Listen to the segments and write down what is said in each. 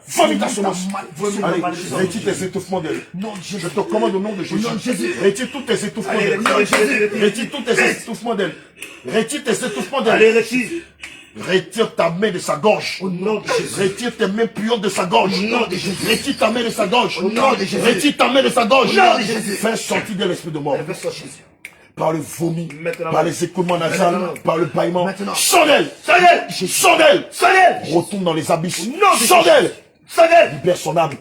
Vomit ta semence. Allez, retire tes étouffements d'elle. Je te commande au nom de Jésus. Retire tous tes étouffements d'elle. Retire tous tes étouffements d'elle. Retire tes étouffements d'elle. Allez, retire. Retire ta main de sa gorge. Au nom de Jésus. Retire tes mains puantes de sa gorge. Au nom de Jésus. Retire ta main de sa gorge. Au nom de Jésus. Retire ta main de sa gorge. Au nom de Jésus. Fais sortir de l'esprit de mort. Par le vomi, Maintenant. par les écoulements nasales, par le bâillement. Maintenant. Sors d'elle. Sors d'elle. Sors d'elle. Sors d'elle. Retourne dans les abysses. Au nom de Sors Jésus. d'elle. Sors d'elle. Libère son âme,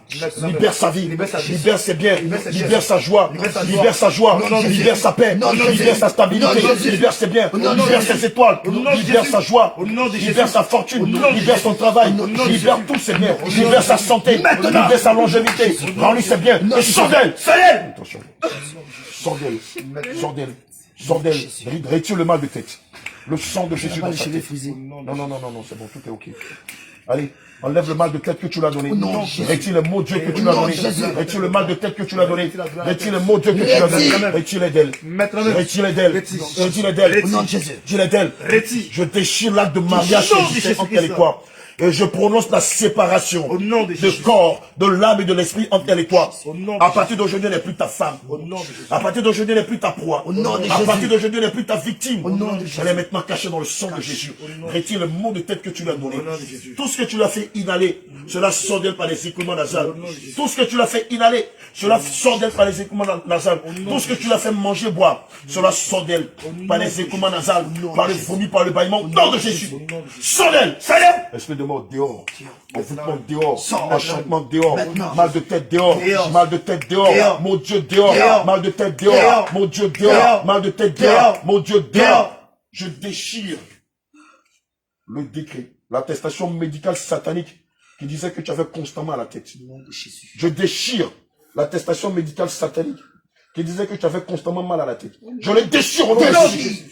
libère sa vie, Libère sa vie. libère ses biens, Libère libère sa joie, Libère sa joie. libère sa joie, Au nom de libère Jésus. sa paix, Au nom de libère Jésus. sa stabilité, Au nom de Jésus. libère ses biens, Au nom de libère Jésus. ses étoiles, Au nom de libère Jésus. sa joie, Au nom de libère Jésus. sa fortune, Au nom de libère Jésus. son travail, Au nom de libère Jésus. tous ses biens, Au nom libère de sa Jésus. santé, Maintenant. libère sa longévité, rends-lui ses biens, et sors d'elle. Sors d'elle. Attention, sors d'elle, sors d'elle, sors d'elle, retire le mal de tête. Le sang de Jésus dans sa tête. Non, c'est bon, tout est ok. Allez, enlève le mal de tête que tu l'as donné. Retire le mot Dieu que tu l'as donné. Retire le mal de tête que tu l'as donné. Retire le mot Dieu que tu l'as donné. Retire-les d'elle. Retire-les d'elle. Retire-les d'elle. Dis-les d'elle. Je déchire l'acte de mariage qui existait entre elle et toi. Et je prononce la séparation Au nom de de Jésus. corps, de l'âme et de l'esprit entre elle et toi. Au nom de À partir d'aujourd'hui, elle n'est plus ta femme. Au nom de Jésus. À partir d'aujourd'hui, elle n'est plus ta proie. Au nom de À Jésus. partir d'aujourd'hui, elle n'est plus ta victime. Au nom de Jésus. Elle est maintenant cachée dans le sang de Jésus. nom de Retire le mot de tête que tu lui as donné. Au nom de Jésus. Tout ce que tu l'as fait inhaler, cela sort d'elle par les écoulements nasales. Au nom de Jésus. Tout ce que tu l'as fait inhaler, cela sort d'elle par les écoulements nasales. Tout ce que tu l'as fait manger, boire, cela sort d'elle par les écoulements nasales, par le vomi, par le bâillement. Au nom de Jésus. Sors d'elle. Sors d'elle. Esprit de mort, dehors. Envoûtement dehors. Sors. Enchantement dehors. Maintenant. Mal de tête dehors. Dehors. Mal de tête dehors. Dehors. Mon Dieu dehors. Dehors. Mal de tête dehors. Dehors. Mon Dieu dehors. Dehors. Mal de tête dehors. Dehors. Mon Dieu dehors. Dehors. Je déchire le décret, l'attestation médicale satanique qui disait que tu avais constamment la tête. Je déchire l'attestation médicale satanique qui disait que tu avais constamment mal à la tête. Je le déchire au nom de Jésus.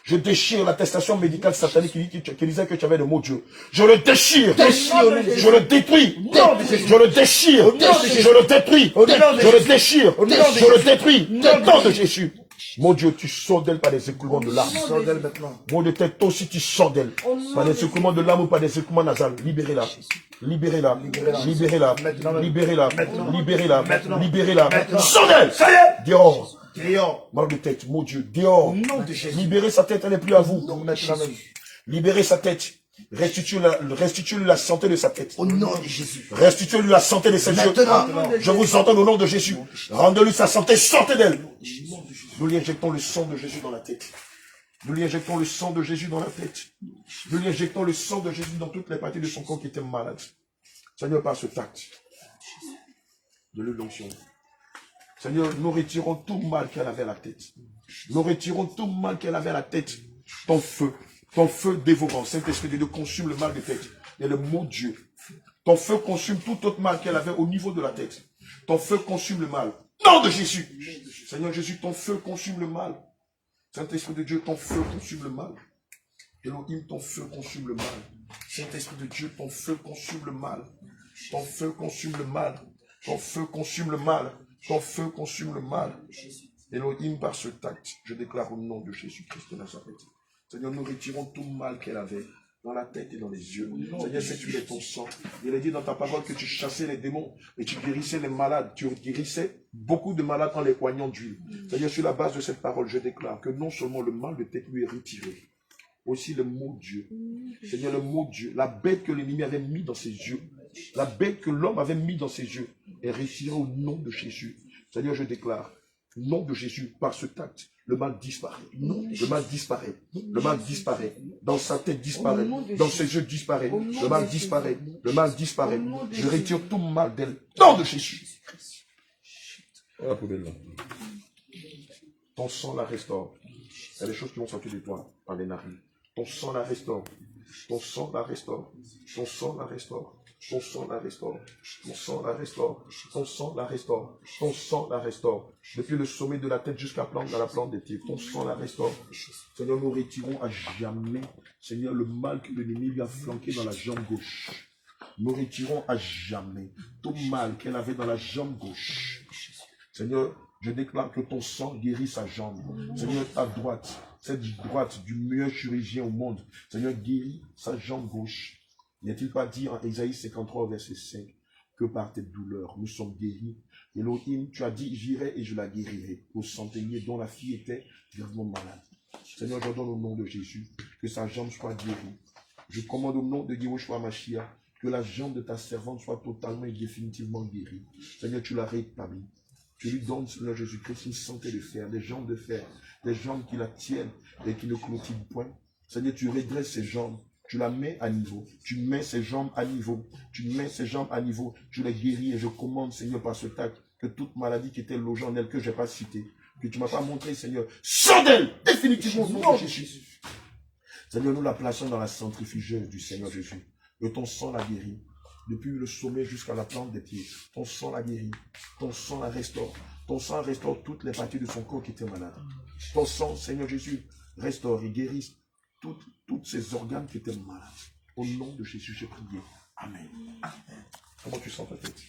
Je déchire l'attestation médicale satanique qui disait que tu avais le mot Dieu. Je le déchire. Je le détruis. Je le déchire. Je le détruis. Je le déchire. Je le détruis. Au nom de Jésus. Mon Dieu, tu sors d'elle par des écoulements de larmes. Sors d'elle maintenant. Mon Dieu, toi aussi tu sors d'elle. Par des écoulements de larmes ou par des écoulements nasales. Libérez-la. Libérez-la. Libérez-la. Libérez-la. Libérez-la. Libérez-la. Sors d'elle. Dehors. Dehors. Mal de tête, mon Dieu, dehors. Au nom de Jésus. Libérez sa tête, elle n'est plus à vous. Donc maintenant. Libérez sa tête. Restituez-lui la santé de sa tête. Au nom de Jésus. Restituez-lui la santé de ses yeux. Maintenant. Je vous entends au nom de Jésus. Rendez-lui sa santé, sortez d'elle. Nous lui injectons le sang de Jésus dans la tête. Nous lui injectons le sang de Jésus dans la tête. Nous lui injectons le sang de Jésus dans toutes les parties de son corps qui étaient malades. Seigneur, par ce tact de l'onction. Seigneur, nous retirons tout mal qu'elle avait à la tête. Nous retirons tout mal qu'elle avait à la tête. Ton feu dévorant, Saint-Esprit de Dieu, consume le mal de tête. Et le mot Dieu. Ton feu consume tout autre mal qu'elle avait au niveau de la tête. Ton feu consume le mal. Nom de Jésus. Seigneur Jésus, ton feu consume le mal. Saint-Esprit de Dieu, ton feu consume le mal. Elohim, ton feu consume le mal. Saint-Esprit de Dieu, ton feu consume le mal. Ton feu consume le mal. Ton feu consume le mal. Ton feu consume le mal. Elohim, par ce tact, je déclare au nom de Jésus-Christ de Nazareth. Seigneur, nous retirons tout mal qu'elle avait dans la tête et dans les yeux. Seigneur, c'est tu es ton sang. Il est dit dans ta parole que tu chassais les démons et tu guérissais les malades. Tu guérissais beaucoup de malades en les poignant d'huile. Seigneur, sur la base de cette parole, je déclare que non seulement le mal de tête lui est retiré, aussi le mot Dieu. Seigneur, le mot Dieu, la bête que l'ennemi avait mis dans ses yeux, la bête que l'homme avait mis dans ses yeux est retirée au nom de Jésus. Seigneur, je déclare, au nom de Jésus, par ce tact, le mal disparaît. Le mal disparaît. Le mal disparaît. Dans sa tête disparaît. Dans ses yeux disparaît. Le mal disparaît. Le mal disparaît. Je retire tout mal d'elle. Nom de Jésus. Ton sang la restaure. Il y a des choses qui vont sortir de toi par les narines. Ton sang la restaure. Ton sang la restaure. Ton sang la restaure. Ton sang la restaure. Ton sang la restaure. Ton sang la restaure. Ton sang la restaure. Depuis le sommet de la tête jusqu'à la plante des pieds. Ton sang la restaure. Seigneur, nous retirons à jamais, Seigneur, le mal que l'ennemi lui a flanqué dans la jambe gauche. Nous retirons à jamais tout mal qu'elle avait dans la jambe gauche. Seigneur, je déclare que ton sang guérit sa jambe. Seigneur, ta droite, cette droite du meilleur chirurgien au monde. Seigneur, guéris sa jambe gauche. N'est-il pas dit en Ésaïe 53, verset 5, que par tes douleurs, nous sommes guéris. Elohim, tu as dit, j'irai et je la guérirai. Au centenier dont la fille était gravement malade. Seigneur, j'ordonne au nom de Jésus que sa jambe soit guérie. Je commande au nom de Yehoshua Mashiach que la jambe de ta servante soit totalement et définitivement guérie. Seigneur, tu l'as rétablie. Tu lui donnes, Seigneur Jésus-Christ, une santé de fer, des jambes de fer, des jambes qui la tiennent et qui ne clôtiment point. Seigneur, tu redresses ses jambes. Tu la mets à niveau. Tu mets ses jambes à niveau. Tu mets ses jambes à niveau. Tu les guéris et je commande, Seigneur, par ce tact, que toute maladie qui était logée en elle, que je n'ai pas citée, que tu ne m'as pas montré, Seigneur, sors d'elle définitivement au nom de Jésus. Seigneur, nous la plaçons dans la centrifugeuse du Seigneur Jésus. Que ton sang la guérit. Depuis le sommet jusqu'à la plante des pieds. Ton sang la guérit. Ton sang la restaure. Ton sang restaure toutes les parties de son corps qui étaient malades. Ton sang, Seigneur Jésus, restaure et guérit toutes ces organes qui étaient malades. Au nom de Jésus, j'ai prié. Amen. Amen. Comment tu sens ta tête?